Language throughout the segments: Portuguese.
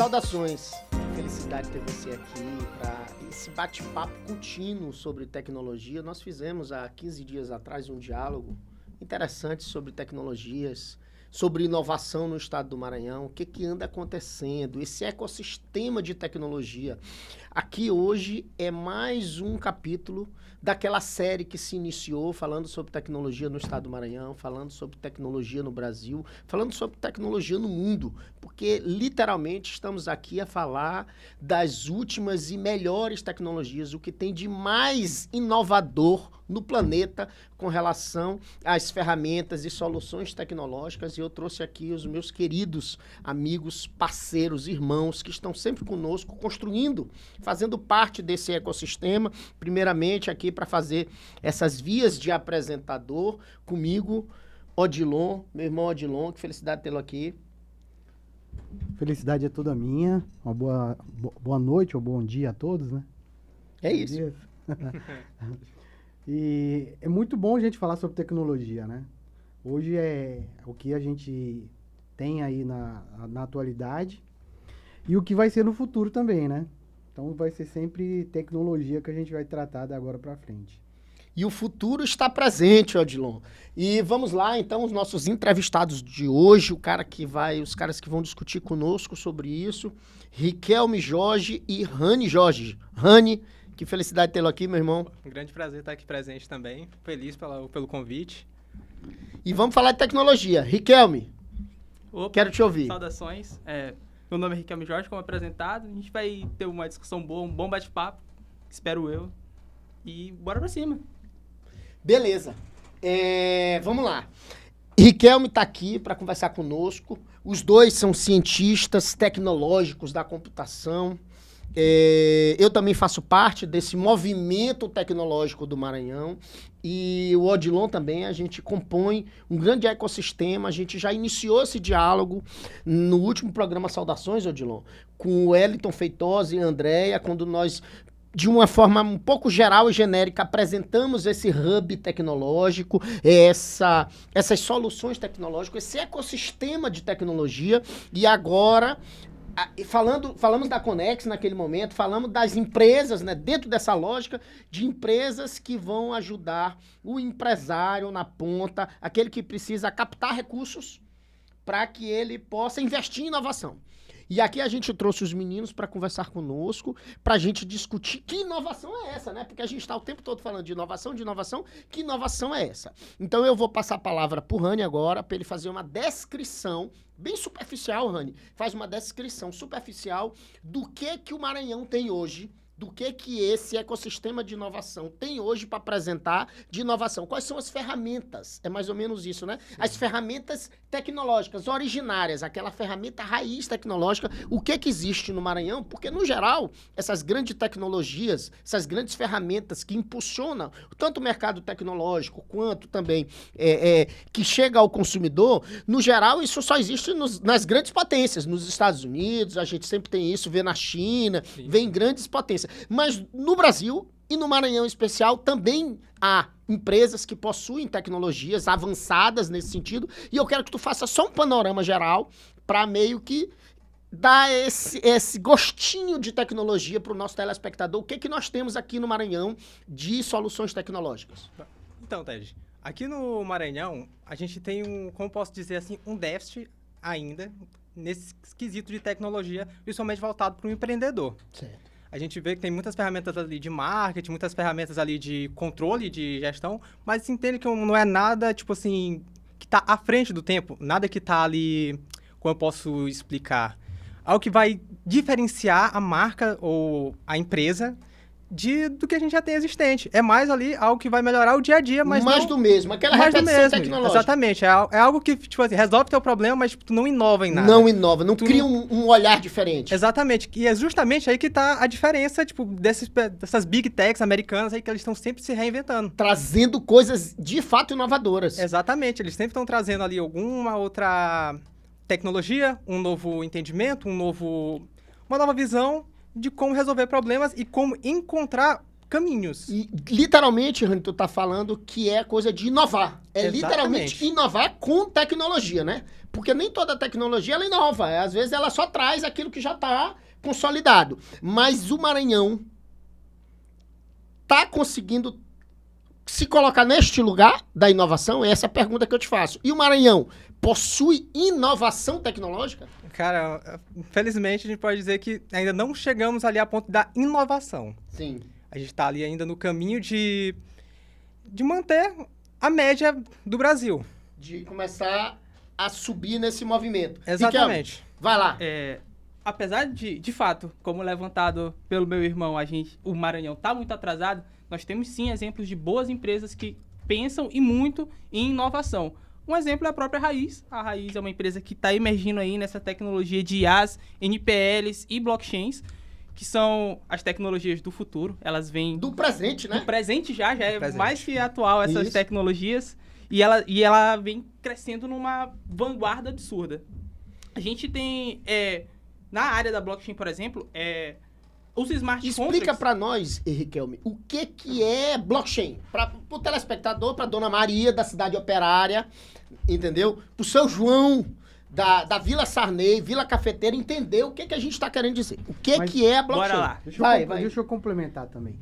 Saudações, felicidade ter você aqui para esse bate-papo contínuo sobre tecnologia. Nós fizemos há 15 dias atrás um diálogo interessante sobre tecnologias, sobre inovação no estado do Maranhão, o que anda acontecendo, esse ecossistema de tecnologia. Aqui hoje é mais um capítulo daquela série que se iniciou falando sobre tecnologia no estado do Maranhão, falando sobre tecnologia no Brasil, falando sobre tecnologia no mundo, porque literalmente estamos aqui a falar das últimas e melhores tecnologias, o que tem de mais inovador no planeta com relação às ferramentas e soluções tecnológicas. E eu trouxe aqui os meus queridos amigos, parceiros, irmãos que estão sempre conosco, construindo, fazendo parte desse ecossistema. Primeiramente aqui para fazer essas vias de apresentador comigo, Odilon, meu irmão Odilon, que felicidade tê-lo aqui. Felicidade é toda minha. Uma boa noite ou bom dia a todos, né? É isso. E é muito bom a gente falar sobre tecnologia, né? Hoje é o que a gente tem aí na atualidade e o que vai ser no futuro também, né? Então vai ser sempre tecnologia que a gente vai tratar da agora para frente. E o futuro está presente, Odilon. E vamos lá, então, os nossos entrevistados de hoje, os caras que vão discutir conosco sobre isso, Riquelme Jorge e Rani Jorge. Rani, que felicidade tê-lo aqui, meu irmão. Um grande prazer estar aqui presente também. Feliz pelo convite. E vamos falar de tecnologia. Riquelme, Opa, quero te ouvir. Saudações. Meu nome é Riquelme Jorge, como apresentado. A gente vai ter uma discussão boa, um bom bate-papo, espero eu. E bora pra cima. Beleza. Vamos lá. Riquelme está aqui para conversar conosco. Os dois são cientistas tecnológicos da computação. Eu também faço parte desse movimento tecnológico do Maranhão e o Odilon também. A gente compõe um grande ecossistema. A gente já iniciou esse diálogo no último programa Saudações, Odilon, com o Wellington Feitosa e a Andréia, quando nós, de uma forma um pouco geral e genérica, apresentamos esse hub tecnológico, essas soluções tecnológicas, esse ecossistema de tecnologia. E agora falamos da Connex naquele momento, falamos das empresas, né, dentro dessa lógica de empresas que vão ajudar o empresário na ponta, aquele que precisa captar recursos para que ele possa investir em inovação. E aqui a gente trouxe os meninos para conversar conosco, para a gente discutir que inovação é essa, né? Porque a gente está o tempo todo falando de inovação, que inovação é essa? Então eu vou passar a palavra para o Rani agora, para ele fazer uma descrição bem superficial, Rani. Faz uma descrição superficial do que o Maranhão tem hoje, do que esse ecossistema de inovação tem hoje para apresentar de inovação. Quais são as ferramentas? É mais ou menos isso, né? Sim. As ferramentas tecnológicas originárias, aquela ferramenta raiz tecnológica, o que existe no Maranhão, porque, no geral, essas grandes tecnologias, essas grandes ferramentas que impulsionam tanto o mercado tecnológico quanto também que chega ao consumidor, no geral, isso só existe nas grandes potências. Nos Estados Unidos, a gente sempre tem isso, vê na China, sim, vê em grandes potências. Mas no Brasil e no Maranhão em especial também há empresas que possuem tecnologias avançadas nesse sentido, e eu quero que tu faça só um panorama geral para meio que dar esse gostinho de tecnologia para o nosso telespectador. O que nós temos aqui no Maranhão de soluções tecnológicas? Então, Ted, aqui no Maranhão a gente tem como posso dizer assim, um déficit ainda nesse quesito de tecnologia, principalmente voltado para o empreendedor. Certo. A gente vê que tem muitas ferramentas ali de marketing, muitas ferramentas ali de controle de gestão, mas se entende que não é nada, tipo assim, que está à frente do tempo, nada que está ali, como eu posso explicar, algo que vai diferenciar a marca ou a empresa do que a gente já tem existente. É mais ali algo que vai melhorar o dia a dia, mas mais não, do mesmo, aquela mais repetição tecnológica. Exatamente, é algo que, tipo assim, resolve teu problema, mas tipo, tu não inova em nada. Não inova, não cria um olhar diferente. Exatamente, e é justamente aí que tá a diferença, tipo, dessas big techs americanas aí, que eles estão sempre se reinventando. Trazendo coisas de fato inovadoras. Exatamente, eles sempre estão trazendo ali alguma outra tecnologia, um novo entendimento, uma nova visão de como resolver problemas e como encontrar caminhos. E, literalmente, Rani, tu tá falando que é coisa de inovar. É Exatamente. literalmente inovar com tecnologia, né? Porque nem toda tecnologia ela inova. Às vezes ela só traz aquilo que já tá consolidado. Mas o Maranhão tá conseguindo se colocar neste lugar da inovação? Essa é a pergunta que eu te faço. E o Maranhão possui inovação tecnológica? Cara, infelizmente a gente pode dizer que ainda não chegamos ali a ponto da inovação. Sim. A gente está ali ainda no caminho de manter a média do Brasil. De começar a subir nesse movimento. Exatamente. Riquelme, vai lá. Apesar de fato, como levantado pelo meu irmão, o Maranhão está muito atrasado, nós temos sim exemplos de boas empresas que pensam e muito em inovação. Um exemplo é a própria Raiz. A Raiz é uma empresa que está emergindo aí nessa tecnologia de IaaS, NPLs e blockchains, que são as tecnologias do futuro. Elas vêm Do presente, né? do presente já é presente. mais que atual essas Isso. tecnologias. E ela vem crescendo numa vanguarda absurda. A gente tem, na área da blockchain, por exemplo, os smart Explica contracts. pra nós, Riquelme, o que é blockchain? Pro telespectador, pra Dona Maria, da cidade operária, entendeu? Pro seu João, da Vila Sarney, Vila Cafeteira, entender o que a gente tá querendo dizer. O que Mas é a blockchain? bora lá. Deixa eu complementar também.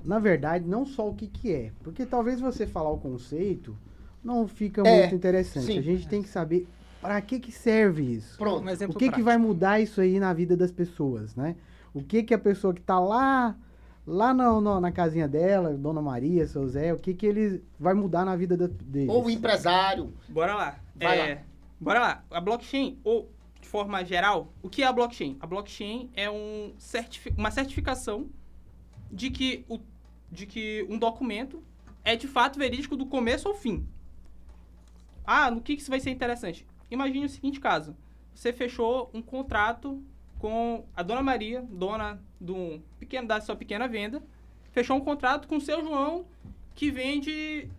Na verdade, não só o que é. Porque talvez você falar o conceito não fica muito interessante. sim. A gente tem que saber para que serve isso. Pronto. Um exemplo O que prático. vai mudar isso aí na vida das pessoas, né? O que a pessoa que tá lá na casinha dela, Dona Maria, seu Zé, o que ele vai mudar na vida deles? Ou o empresário. Bora lá. Vai lá. Bora lá. A blockchain, ou de forma geral, o que é a blockchain? A blockchain é uma certificação de que um documento é de fato verídico do começo ao fim. No que isso vai ser interessante? Imagine o seguinte caso. Você fechou um contrato com a Dona Maria, dona da sua pequena venda, fechou um contrato com o seu João, que vende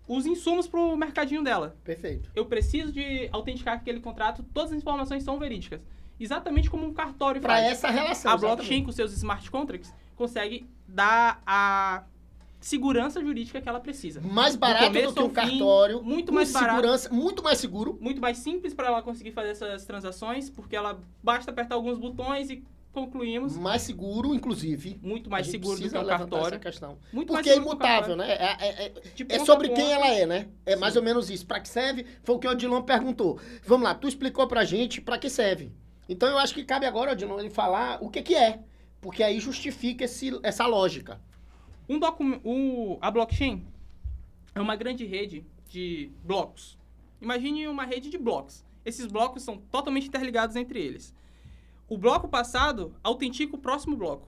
os insumos para o mercadinho dela. Perfeito. Eu preciso de autenticar que aquele contrato, todas as informações são verídicas. Exatamente como um cartório Pra faz. essa relação. A blockchain, exatamente. com seus smart contracts, consegue dar a segurança jurídica que ela precisa. Mais barato do começo que um ao fim, cartório. muito com mais barato. segurança, muito mais seguro. Muito mais simples para ela conseguir fazer essas transações, porque ela basta apertar alguns botões e concluímos. Mais seguro, inclusive. Muito A mais gente seguro do que precisa o levantar cartório. essa questão. Muito mais Porque é seguro que o imutável, cartório. né? De É ponta sobre a quem ponta. ela é, né? É mais ou menos isso. Pra que serve? Foi o que o Odilon perguntou. Vamos lá, tu explicou pra gente pra que serve. Então eu acho que cabe agora, Odilon, ele falar o que é. Porque aí justifica essa lógica. A blockchain é uma grande rede de blocos. Imagine uma rede de blocos. Esses blocos são totalmente interligados entre eles. O bloco passado autentica o próximo bloco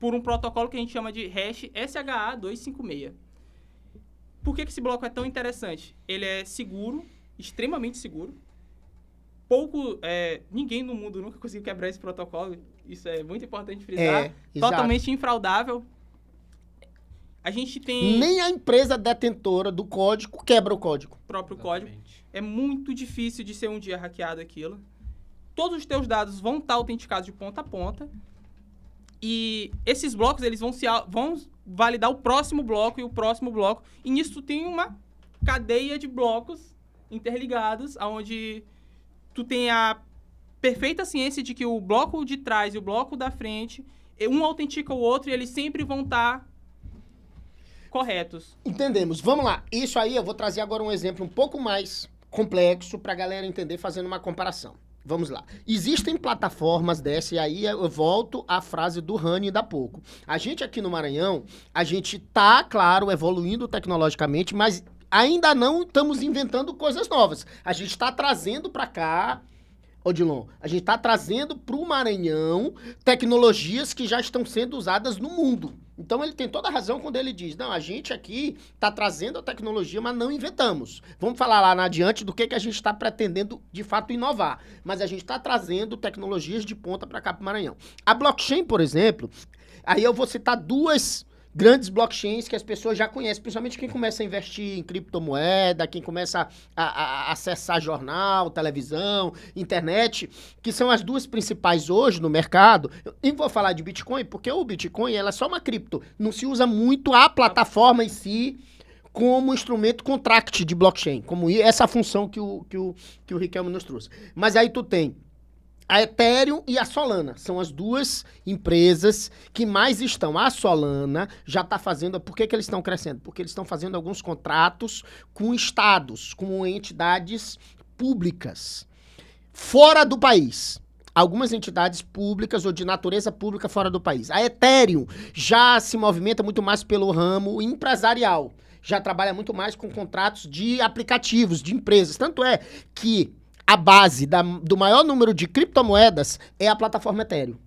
por um protocolo que a gente chama de hash SHA-256. Por que esse bloco é tão interessante? Ele é seguro, extremamente seguro. Ninguém no mundo nunca conseguiu quebrar esse protocolo. Isso é muito importante frisar. Exato. Totalmente infraudável. A gente tem Nem a empresa detentora do código quebra o código. o próprio código. É muito difícil de ser um dia hackeado aquilo. Todos os teus dados vão estar autenticados de ponta a ponta. E esses blocos, eles vão validar o próximo bloco e o próximo bloco. E nisso tu tem uma cadeia de blocos interligados, onde tu tem a perfeita ciência de que o bloco de trás e o bloco da frente, um autentica o outro e eles sempre vão estar corretos. Entendemos. Vamos lá. Isso aí eu vou trazer agora um exemplo um pouco mais complexo pra galera entender fazendo uma comparação. Vamos lá. Existem plataformas dessa, e aí eu volto à frase do Rani da pouco. A gente aqui no Maranhão, a gente tá, claro, evoluindo tecnologicamente, mas ainda não estamos inventando coisas novas. A gente está trazendo para cá, Odilon, a gente está trazendo para o Maranhão tecnologias que já estão sendo usadas no mundo. Então ele tem toda a razão quando ele diz, não, a gente aqui está trazendo a tecnologia, mas não inventamos. Vamos falar lá na adiante do que a gente está pretendendo de fato inovar. Mas a gente está trazendo tecnologias de ponta para cá para o Maranhão. A blockchain, por exemplo, aí eu vou citar duas grandes blockchains que as pessoas já conhecem, principalmente quem começa a investir em criptomoeda, quem começa a acessar jornal, televisão, internet, que são as duas principais hoje no mercado. Eu nem vou falar de Bitcoin, porque o Bitcoin ela é só uma cripto. Não se usa muito a plataforma em si como instrumento contract de blockchain, como essa função que o Riquelme nos trouxe. Mas aí tu tem a Ethereum e a Solana. São as duas empresas que mais estão. A Solana já está fazendo... Por que eles estão crescendo? Porque eles estão fazendo alguns contratos com estados, com entidades públicas fora do país. Algumas entidades públicas ou de natureza pública fora do país. A Ethereum já se movimenta muito mais pelo ramo empresarial. Já trabalha muito mais com contratos de aplicativos, de empresas. Tanto é que a base do maior número de criptomoedas é a plataforma Ethereum.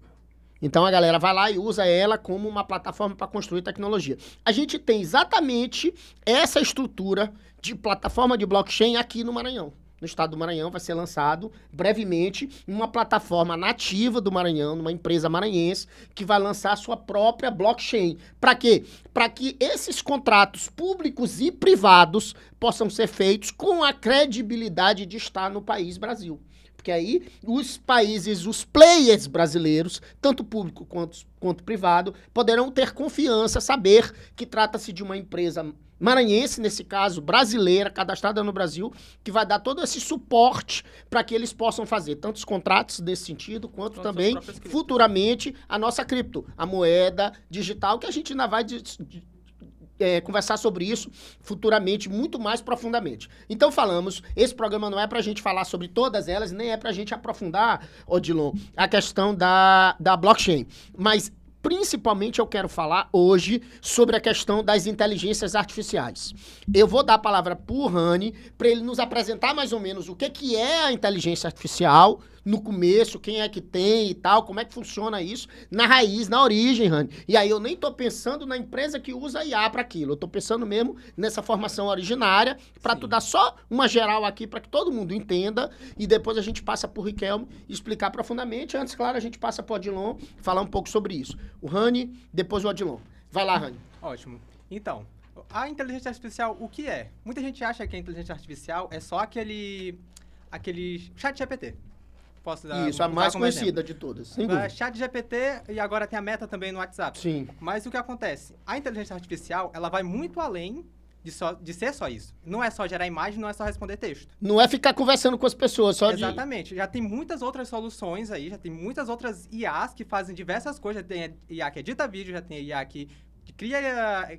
Então a galera vai lá e usa ela como uma plataforma para construir tecnologia. A gente tem exatamente essa estrutura de plataforma de blockchain aqui no Maranhão. No estado do Maranhão vai ser lançado brevemente uma plataforma nativa do Maranhão, numa empresa maranhense, que vai lançar a sua própria blockchain. Para quê? Para que esses contratos públicos e privados possam ser feitos com a credibilidade de estar no país Brasil. Porque aí os países, os players brasileiros, tanto público quanto privado, poderão ter confiança, saber que trata-se de uma empresa maranhense, nesse caso, brasileira, cadastrada no Brasil, que vai dar todo esse suporte para que eles possam fazer tantos contratos desse sentido, quanto também, futuramente, a nossa cripto, a moeda digital, que a gente ainda vai conversar sobre isso futuramente, muito mais profundamente. Então falamos, esse programa não é pra gente falar sobre todas elas, nem é pra gente aprofundar, Odilon, a questão da blockchain, mas principalmente eu quero falar hoje sobre a questão das inteligências artificiais. Eu vou dar a palavra pro Rani para ele nos apresentar mais ou menos o que é a inteligência artificial no começo, quem é que tem e tal, como é que funciona isso, na raiz, na origem, Rani. E aí eu nem tô pensando na empresa que usa IA para aquilo, eu tô pensando mesmo nessa formação originária, para tu dar só uma geral aqui para que todo mundo entenda, e depois a gente passa pro Riquelme explicar profundamente. Antes, claro, a gente passa pro Odilon falar um pouco sobre isso. O Rani, depois o Odilon. Vai lá, Rani. Ótimo. Então, a inteligência artificial, o que é? Muita gente acha que a inteligência artificial é só aquele chat GPT. Posso dar, isso, a mais conhecida de todas, sem dúvida. Chat GPT e agora tem a Meta também no WhatsApp. Sim. Mas o que acontece? A inteligência artificial, ela vai muito além de ser só isso. Não é só gerar imagem, não é só responder texto. Não é ficar conversando com as pessoas, só Exatamente. Já tem muitas outras soluções aí, já tem muitas outras IAs que fazem diversas coisas. Já tem a IA que edita vídeo, já tem a IA que cria,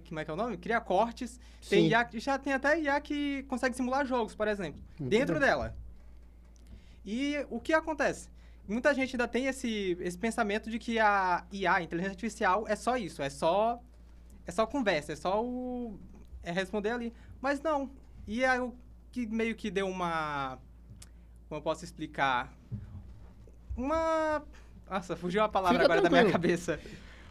como é que é o nome? Cria cortes. Tem IA, já tem até IA que consegue simular jogos, por exemplo, dentro dela. E o que acontece? Muita gente ainda tem esse pensamento de que a IA, a inteligência artificial, é só isso, é só conversa, é só responder ali. Mas não. E é o que meio que deu uma... Como eu posso explicar? Nossa, fugiu a palavra Fica agora tranquilo. da minha cabeça.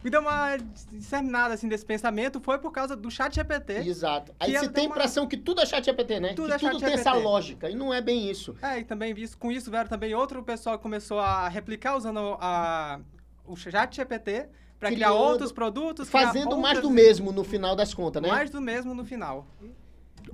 Me deu uma disseminada, assim, desse pensamento, foi por causa do chat GPT. Exato. Aí você tem a impressão que tudo é chat GPT, né? Tudo que é tudo chat tem GPT. essa lógica, e não é bem isso. E também com isso vieram também outro pessoal que começou a replicar usando o chat GPT para criar outros produtos. Fazendo mais do mesmo no final das contas, né? Mais do mesmo no final.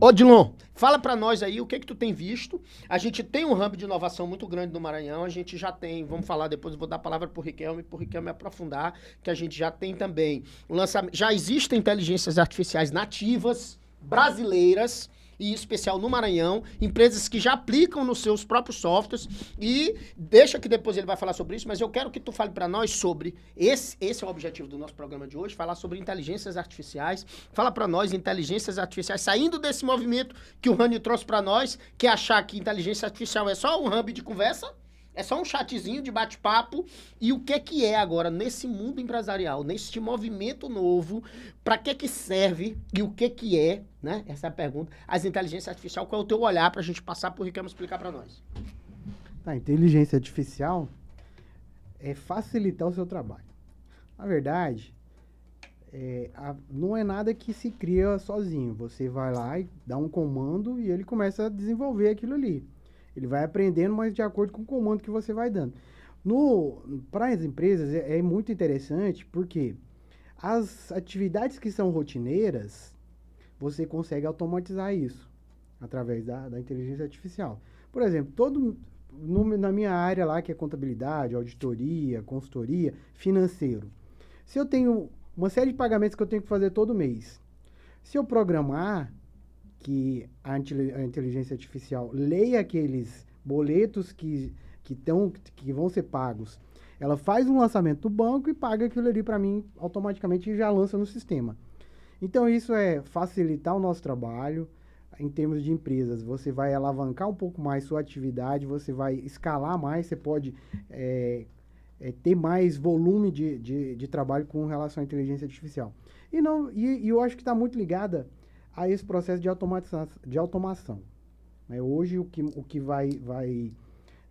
Odilon, fala pra nós aí o que tu tem visto. A gente tem um hub de inovação muito grande no Maranhão, a gente já tem, vamos falar depois, eu vou dar a palavra pro Riquelme aprofundar, que a gente já tem também lançamento, já existem inteligências artificiais nativas, brasileiras, e em especial no Maranhão, empresas que já aplicam nos seus próprios softwares, e deixa que depois ele vai falar sobre isso, mas eu quero que tu fale para nós sobre, esse é o objetivo do nosso programa de hoje, falar sobre inteligências artificiais. Fala para nós inteligências artificiais, saindo desse movimento que o Rani trouxe para nós, que é achar que inteligência artificial é só um hub de conversa, é só um chatzinho de bate-papo. E o que é agora, nesse mundo empresarial, nesse movimento novo, para que serve e o que é, né? Essa é a pergunta. As inteligências artificiais, qual é o teu olhar para a gente passar por Riquelme explicar para nós? A inteligência artificial é facilitar o seu trabalho. Na verdade, não é nada que se cria sozinho. Você vai lá e dá um comando e ele começa a desenvolver aquilo ali. Ele vai aprendendo, mas de acordo com o comando que você vai dando. Para as empresas é muito interessante, porque As atividades que são rotineiras, você consegue automatizar isso através da inteligência artificial. Por exemplo, na minha área lá, que é contabilidade, auditoria, consultoria, financeiro. Se eu tenho uma série de pagamentos que eu tenho que fazer todo mês, se eu programar que a inteligência artificial leia aqueles boletos que vão ser pagos, ela faz um lançamento do banco e paga aquilo ali para mim automaticamente e já lança no sistema. Então, isso é facilitar o nosso trabalho em termos de empresas. Você vai alavancar um pouco mais sua atividade, você vai escalar mais, você pode ter mais volume de trabalho com relação à inteligência artificial. E eu acho que está muito ligada a esse processo de automação. Né? Hoje, o que vai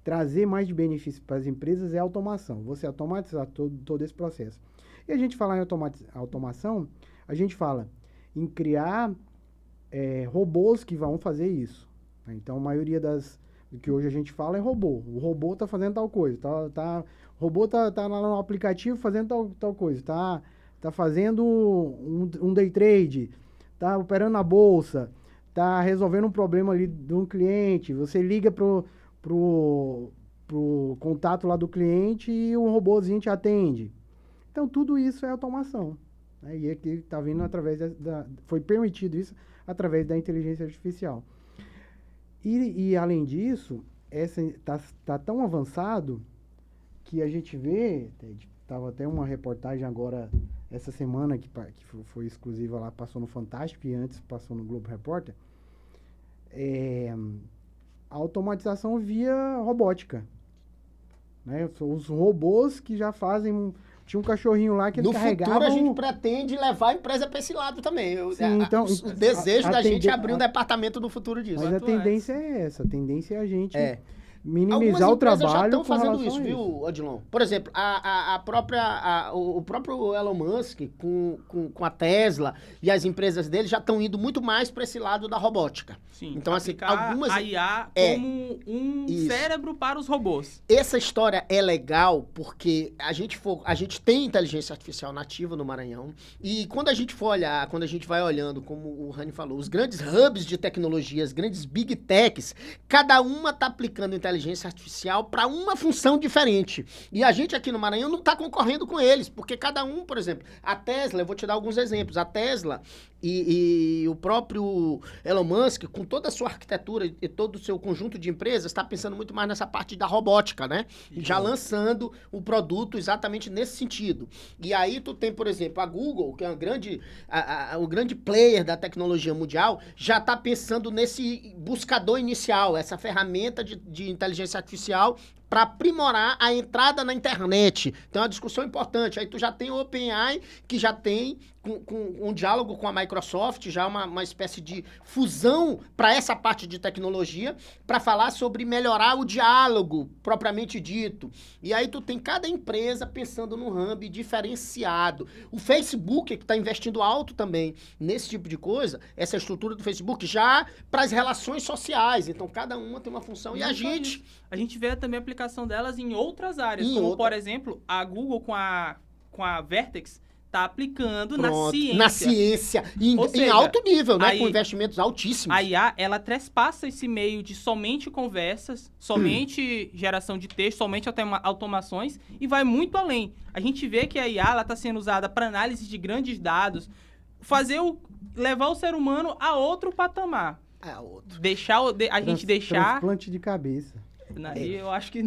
trazer mais de benefício para as empresas é a automação. Você automatizar todo esse processo. E a gente fala em automação, a gente fala em criar robôs que vão fazer isso. Né? Então, a maioria do que hoje a gente fala é robô. O robô está fazendo tal coisa. O robô está lá no aplicativo fazendo tal coisa. Tá fazendo um day trade. Está operando na bolsa. Está resolvendo um problema ali de um cliente. Você liga pro contato lá do cliente e o robôzinho te atende. Então, tudo isso é automação. Né? E aqui está vindo através foi permitido isso através da inteligência artificial. E além disso, está tão avançado que a gente vê, estava até uma reportagem agora, essa semana, que foi exclusiva lá, passou no Fantástico e antes passou no Globo Repórter, a automatização via robótica. Né? Os robôs que já fazem... Tinha um cachorrinho lá que ele carregava... No futuro, a gente pretende levar a empresa para esse lado também. Sim, então, o desejo da gente é abrir um departamento no futuro disso. Mas a tendência é essa. A tendência é a gente minimizar o trabalho já estão fazendo isso, viu, Odilon? Por exemplo, o próprio Elon Musk com a Tesla e as empresas dele já estão indo muito mais para esse lado da robótica. Sim, então, assim, algumas... a IA como um cérebro para os robôs. Essa história é legal porque a gente tem inteligência artificial nativa no Maranhão e quando a gente vai olhando, como o Rani falou, os grandes hubs de tecnologia, as grandes big techs, cada uma está aplicando inteligência artificial para uma função diferente. E a gente aqui no Maranhão não está concorrendo com eles, porque cada um, por exemplo, a Tesla, eu vou te dar alguns exemplos, a Tesla e o próprio Elon Musk, com toda a sua arquitetura e todo o seu conjunto de empresas, está pensando muito mais nessa parte da robótica, né? E já lançando o produto exatamente nesse sentido. E aí tu tem, por exemplo, a Google, que é o grande player da tecnologia mundial, já está pensando nesse buscador inicial, essa ferramenta de inteligência artificial para aprimorar a entrada na internet. Então, é uma discussão importante. Aí tu já tem o OpenAI, que já tem um diálogo com a Microsoft, já uma espécie de fusão para essa parte de tecnologia, para falar sobre melhorar o diálogo, propriamente dito. E aí tu tem cada empresa pensando num hub diferenciado. O Facebook, que está investindo alto também nesse tipo de coisa, essa estrutura do Facebook, já para as relações sociais. Então, cada uma tem uma função. E a gente vê também a aplicação delas em outras áreas, como, por exemplo, a Google com a Vertex está aplicando na ciência. Na ciência, em alto nível, né? Com investimentos altíssimos. A IA, ela trespassa esse meio de somente conversas, somente geração de texto, somente automações, e vai muito além. A gente vê que a IA está sendo usada para análise de grandes dados, levar o ser humano a outro patamar. Transplante de cabeça. Eu acho que...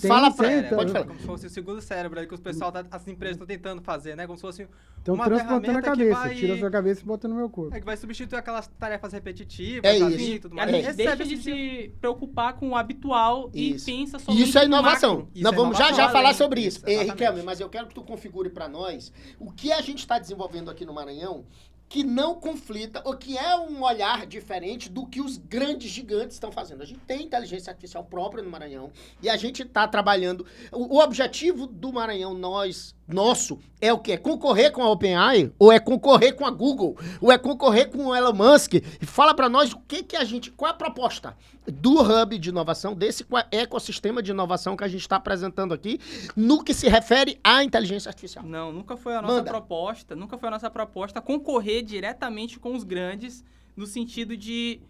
Fala pra ele, pode falar. Como se fosse o segundo cérebro ali que as empresas estão tentando fazer, né? Como se fosse então, uma transplantando a ferramenta cabeça, tira a sua cabeça e bota no meu corpo. Que vai substituir aquelas tarefas repetitivas, assim, e tudo mais. A gente deixa de se preocupar com o habitual e pensa somente Isso é inovação. Nós vamos já falar sobre isso. Riquelme, mas eu quero que tu configure para nós o que a gente está desenvolvendo aqui no Maranhão que não conflita, ou que é um olhar diferente do que os grandes gigantes estão fazendo. A gente tem inteligência artificial própria no Maranhão, e a gente está trabalhando... O objetivo do Maranhão, nós, nosso é o quê? É concorrer com a OpenAI? Ou é concorrer com a Google? Ou é concorrer com o Elon Musk? E fala para nós o que a gente... Qual é a proposta do Hub de inovação, desse ecossistema de inovação que a gente está apresentando aqui, no que se refere à inteligência artificial? Não, nunca foi a nossa proposta concorrer diretamente com os grandes, no sentido de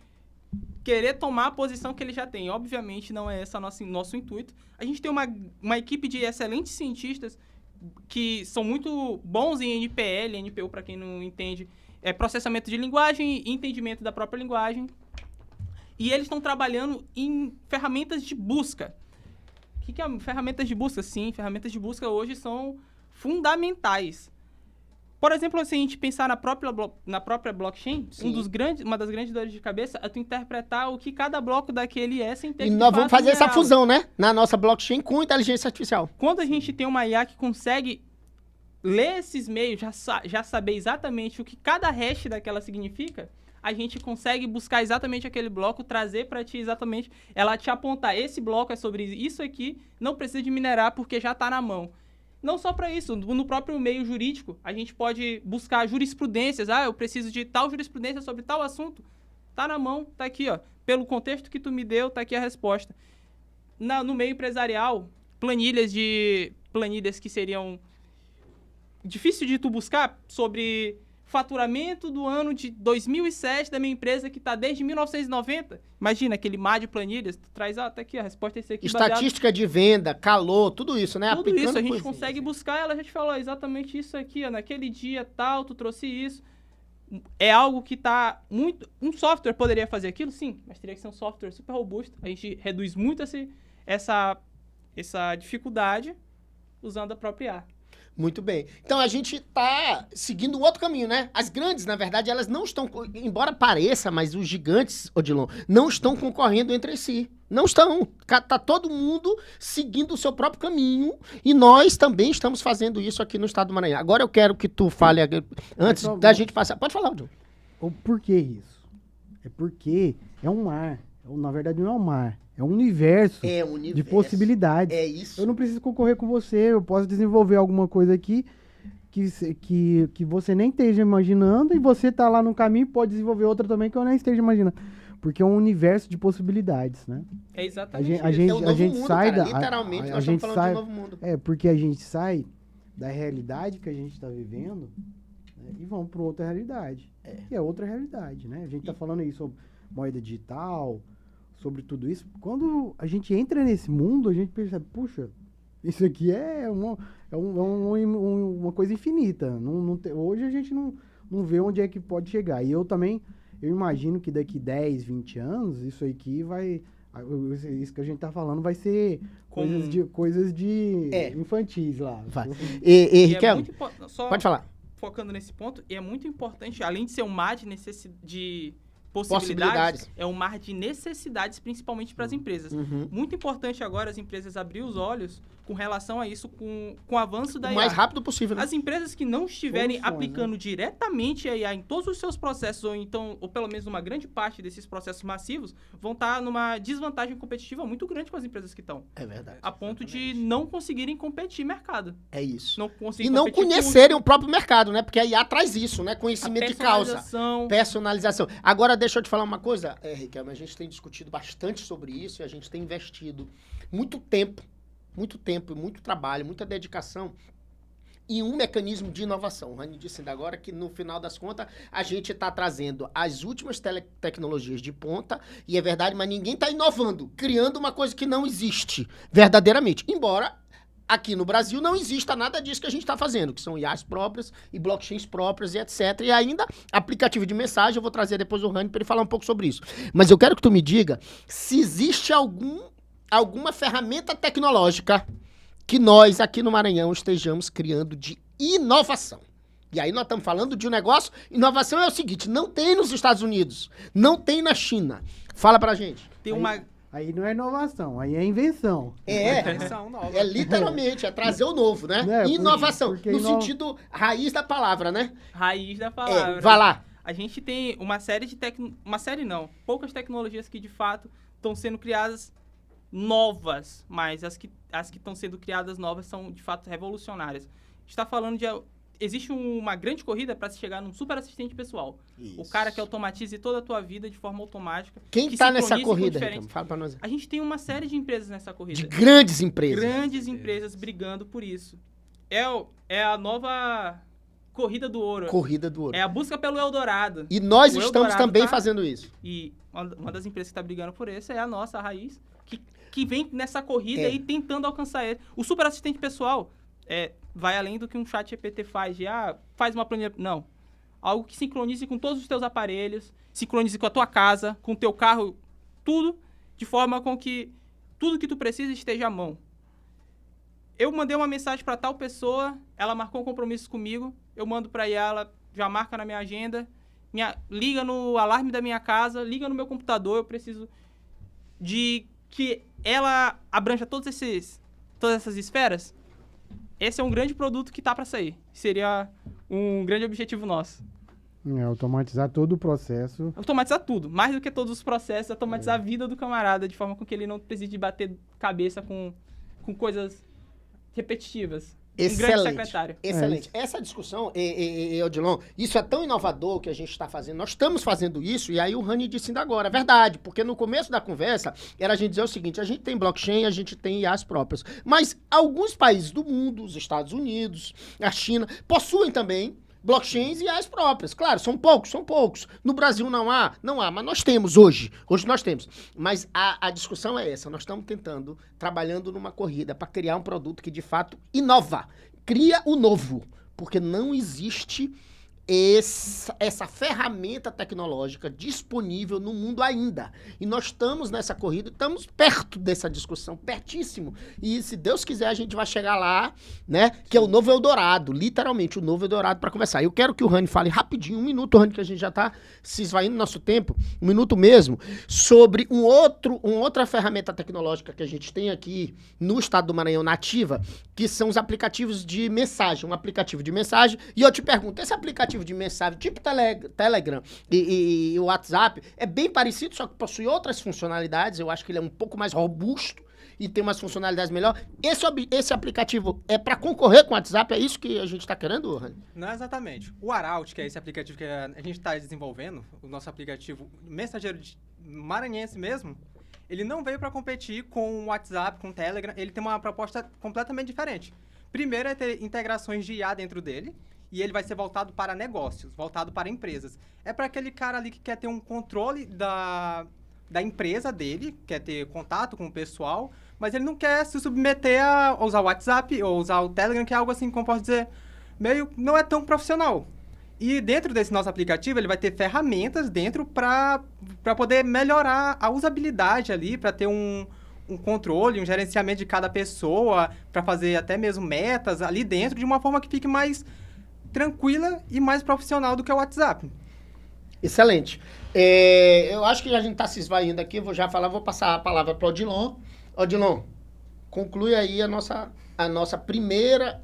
querer tomar a posição que ele já tem. Obviamente, não é esse nosso intuito. A gente tem uma equipe de excelentes cientistas que são muito bons em NPL, NPU, para quem não entende, é processamento de linguagem e entendimento da própria linguagem. E eles estão trabalhando em ferramentas de busca. O que é ferramentas de busca? Sim, ferramentas de busca hoje são fundamentais. Por exemplo, se a gente pensar na própria blockchain, uma das grandes dores de cabeça é tu interpretar o que cada bloco daquele é sem ter que... E nós vamos fazer essa fusão, né? Na nossa blockchain com inteligência artificial. Quando a gente tem uma IA que consegue ler esses meios, já saber exatamente o que cada hash daquela significa, a gente consegue buscar exatamente aquele bloco, trazer para ti exatamente, ela te apontar, esse bloco é sobre isso aqui, não precisa de minerar porque já está na mão. Não só para isso, no próprio meio jurídico, a gente pode buscar jurisprudências. Eu preciso de tal jurisprudência sobre tal assunto. Tá na mão, tá aqui, ó. Pelo contexto que tu me deu, tá aqui a resposta. No meio empresarial, planilhas que seriam difícil de tu buscar sobre faturamento do ano de 2007 da minha empresa que está desde 1990. Imagina, aquele mar de planilhas, tu traz, tá aqui, a resposta é esse aqui. Estatística de venda, calor, tudo isso, né? Tudo isso, a gente consegue buscar, ela já te falou exatamente isso aqui, ó, naquele dia tal, tu trouxe isso. É algo que está muito... Um software poderia fazer aquilo? Sim, mas teria que ser um software super robusto. A gente reduz muito essa dificuldade usando a própria IA. Muito bem. Então, a gente está seguindo um outro caminho, né? As grandes, na verdade, elas não estão... Embora pareça, mas os gigantes, Odilon, não estão concorrendo entre si. Não estão. Tá todo mundo seguindo o seu próprio caminho e nós também estamos fazendo isso aqui no estado do Maranhão. Agora eu quero que tu fale, antes da gente passar... Pode falar, Odilon. Por que isso? É porque é um mar. Na verdade, não é um mar. É um universo, de possibilidades. É isso. Eu não preciso concorrer com você, eu posso desenvolver alguma coisa aqui que você nem esteja imaginando e você tá lá no caminho e pode desenvolver outra também que eu nem esteja imaginando. Porque é um universo de possibilidades, né? É exatamente isso. A gente mundo, sai cara. da... Literalmente, nós estamos falando de um novo mundo. É, porque a gente sai da realidade que a gente está vivendo, né, e vamos para outra realidade. Que é outra realidade, né? A gente tá falando aí sobre moeda digital, sobre tudo isso. Quando a gente entra nesse mundo, a gente percebe, puxa, isso aqui é uma coisa infinita. Hoje a gente não vê onde é que pode chegar. E eu imagino que daqui 10, 20 anos, isso aqui isso que a gente tá falando vai ser coisas de infantis lá. Vai. E Riquelme, pode falar. Focando nesse ponto, e é muito importante, além de ser um mar de possibilidades, é um mar de necessidades, principalmente para as empresas. Muito importante agora as empresas abrir os olhos com relação a isso, com o avanço da IA. O mais rápido possível, né? As empresas que não estiverem aplicando diretamente a IA em todos os seus processos, ou pelo menos uma grande parte desses processos massivos, vão estar numa desvantagem competitiva muito grande com as empresas que estão. É verdade. A ponto de não conseguirem competir mercado. É isso. E não conhecerem o próprio mercado, né? Porque a IA traz isso, né? Conhecimento de causa. Personalização. Agora, deixa eu te falar uma coisa, Riquelme, a gente tem discutido bastante sobre isso e a gente tem investido muito tempo, muito trabalho, muita dedicação em um mecanismo de inovação. O Rani disse ainda agora que, no final das contas, a gente está trazendo as últimas tecnologias de ponta, e é verdade, mas ninguém está inovando, criando uma coisa que não existe verdadeiramente. Embora aqui no Brasil não exista nada disso que a gente está fazendo, que são IAs próprias e blockchains próprias e etc. E ainda aplicativo de mensagem, eu vou trazer depois o Rani para ele falar um pouco sobre isso. Mas eu quero que tu me diga se existe alguma ferramenta tecnológica que nós aqui no Maranhão estejamos criando de inovação. E aí nós estamos falando de um negócio, inovação é o seguinte, não tem nos Estados Unidos, não tem na China. Fala pra gente. Aí não é inovação, aí é invenção. Invenção nova. É literalmente, é trazer o novo, né? Inovação, no sentido raiz da palavra, né? Raiz da palavra. Vai lá. A gente tem uma série de poucas tecnologias que de fato estão sendo criadas novas, mas as que estão sendo criadas novas são de fato revolucionárias. está falando de... Existe uma grande corrida para se chegar num super assistente pessoal. Isso. O cara que automatize toda a tua vida de forma automática. Quem que tá nessa sincronize com corrida, diferentes- Ricardo? Fala pra nós. A gente tem uma série de empresas nessa corrida. De grandes empresas. Grandes empresas brigando por isso. É a nova corrida do ouro. Corrida do ouro. É a busca pelo Eldorado. E nós O estamos Eldorado também tá- fazendo isso. E uma das empresas que está brigando por isso é a nossa, a Raiz, que vem nessa corrida É. e tentando alcançar ele. O super assistente pessoal vai além do que um chat GPT faz, faz uma planilha... Não. Algo que sincronize com todos os teus aparelhos, sincronize com a tua casa, com o teu carro, tudo, de forma com que tudo que tu precisa esteja à mão. Eu mandei uma mensagem para tal pessoa, ela marcou um compromisso comigo, eu mando para ela, já marca na minha agenda, liga no alarme da minha casa, liga no meu computador, eu preciso de que ela abranja todas essas esferas. Esse é um grande produto que tá para sair. Seria um grande objetivo nosso. Automatizar todo o processo. Automatizar tudo, mais do que todos os processos, automatizar a vida do camarada, de forma com que ele não precise de bater cabeça com coisas repetitivas. Um grande Excelente. secretário. Excelente. Essa discussão, Odilon, isso é tão inovador que a gente está fazendo. Nós estamos fazendo isso, e aí o Rani disse ainda agora. É verdade, porque no começo da conversa era a gente dizer o seguinte: a gente tem blockchain, a gente tem IAs próprias. Mas alguns países do mundo, os Estados Unidos, a China, possuem também blockchains e IAs próprias. Claro, são poucos. No Brasil não há, mas nós temos hoje. Hoje nós temos. Mas a discussão é essa. Nós estamos trabalhando numa corrida para criar um produto que de fato inova. Cria o novo. Porque não existe essa ferramenta tecnológica disponível no mundo ainda. E nós estamos nessa corrida, estamos perto dessa discussão, pertíssimo. E se Deus quiser, a gente vai chegar lá, né? Que é o novo Eldorado, literalmente o novo Eldorado para conversar. Eu quero que o Rani fale rapidinho, 1 minuto, Rani, que a gente já está se esvaindo no nosso tempo, 1 minuto mesmo, sobre outra ferramenta tecnológica que a gente tem aqui no estado do Maranhão nativa, que são os aplicativos de mensagem, um aplicativo de mensagem. E eu te pergunto, esse aplicativo de mensagem, tipo Telegram e o WhatsApp, é bem parecido, só que possui outras funcionalidades. Eu acho que ele é um pouco mais robusto e tem umas funcionalidades melhor. Esse aplicativo é para concorrer com o WhatsApp? É isso que a gente está querendo, Rani? Não exatamente. O Araut, que é esse aplicativo que a gente está desenvolvendo, o nosso aplicativo mensageiro maranhense mesmo, ele não veio para competir com o WhatsApp, com o Telegram. Ele tem uma proposta completamente diferente. Primeiro é ter integrações de IA dentro dele, e ele vai ser voltado para negócios, voltado para empresas. É para aquele cara ali que quer ter um controle da empresa dele, quer ter contato com o pessoal, mas ele não quer se submeter a usar o WhatsApp ou usar o Telegram, que é algo assim, como posso dizer, meio não é tão profissional. E dentro desse nosso aplicativo, ele vai ter ferramentas dentro para poder melhorar a usabilidade ali, para ter um controle, um gerenciamento de cada pessoa, para fazer até mesmo metas ali dentro, de uma forma que fique mais tranquila e mais profissional do que o WhatsApp. Excelente. Eu acho que a gente está se esvaindo aqui. Vou passar a palavra para o Odilon. Odilon, conclui aí a nossa primeira,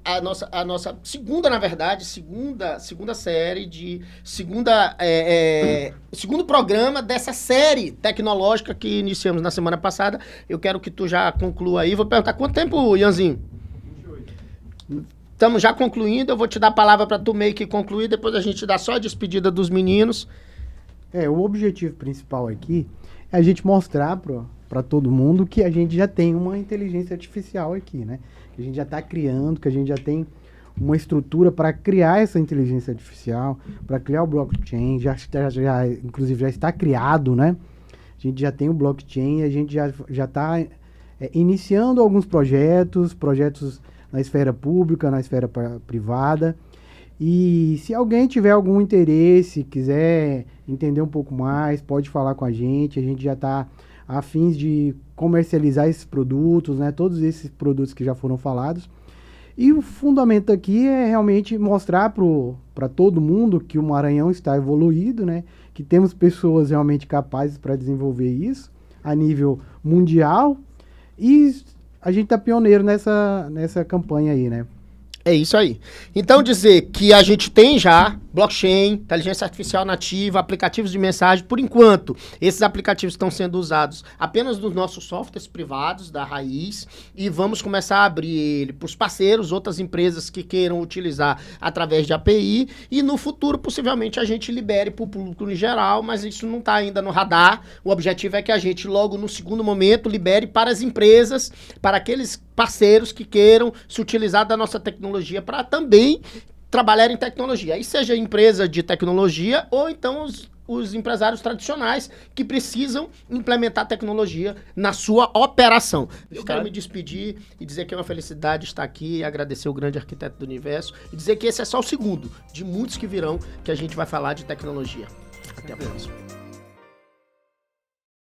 a nossa segunda, na verdade, segunda série de segundo programa dessa série tecnológica que iniciamos na semana passada. Eu quero que tu já conclua aí. Vou perguntar quanto tempo, Ianzinho? 28. Estamos já concluindo, eu vou te dar a palavra para tu meio que concluir, depois a gente dá só a despedida dos meninos. O objetivo principal aqui é a gente mostrar para todo mundo que a gente já tem uma inteligência artificial aqui, né? Que a gente já está criando, que a gente já tem uma estrutura para criar essa inteligência artificial, para criar o blockchain, inclusive já está criado, né? A gente já tem o blockchain, a gente já está iniciando alguns projetos na esfera pública, na esfera privada. E se alguém tiver algum interesse, quiser entender um pouco mais, pode falar com a gente já está a fins de comercializar esses produtos, né? Todos esses produtos que já foram falados. E o fundamento aqui é realmente mostrar para todo mundo que o Maranhão está evoluído, né? Que temos pessoas realmente capazes para desenvolver isso a nível mundial, e a gente tá pioneiro nessa campanha aí, né? É isso aí. Então, dizer que a gente tem já blockchain, inteligência artificial nativa, aplicativos de mensagem. Por enquanto, esses aplicativos estão sendo usados apenas nos nossos softwares privados da Raiz e vamos começar a abrir ele para os parceiros, outras empresas que queiram utilizar através de API e no futuro, possivelmente, a gente libere para o público em geral, mas isso não está ainda no radar. O objetivo é que a gente, logo no segundo momento, libere para as empresas, para aqueles parceiros que queiram se utilizar da nossa tecnologia para também trabalhar em tecnologia. Aí seja empresa de tecnologia ou então os empresários tradicionais que precisam implementar tecnologia na sua operação. Eu quero me despedir e dizer que é uma felicidade estar aqui e agradecer o grande arquiteto do universo e dizer que esse é só o segundo de muitos que virão que a gente vai falar de tecnologia. Até a próxima.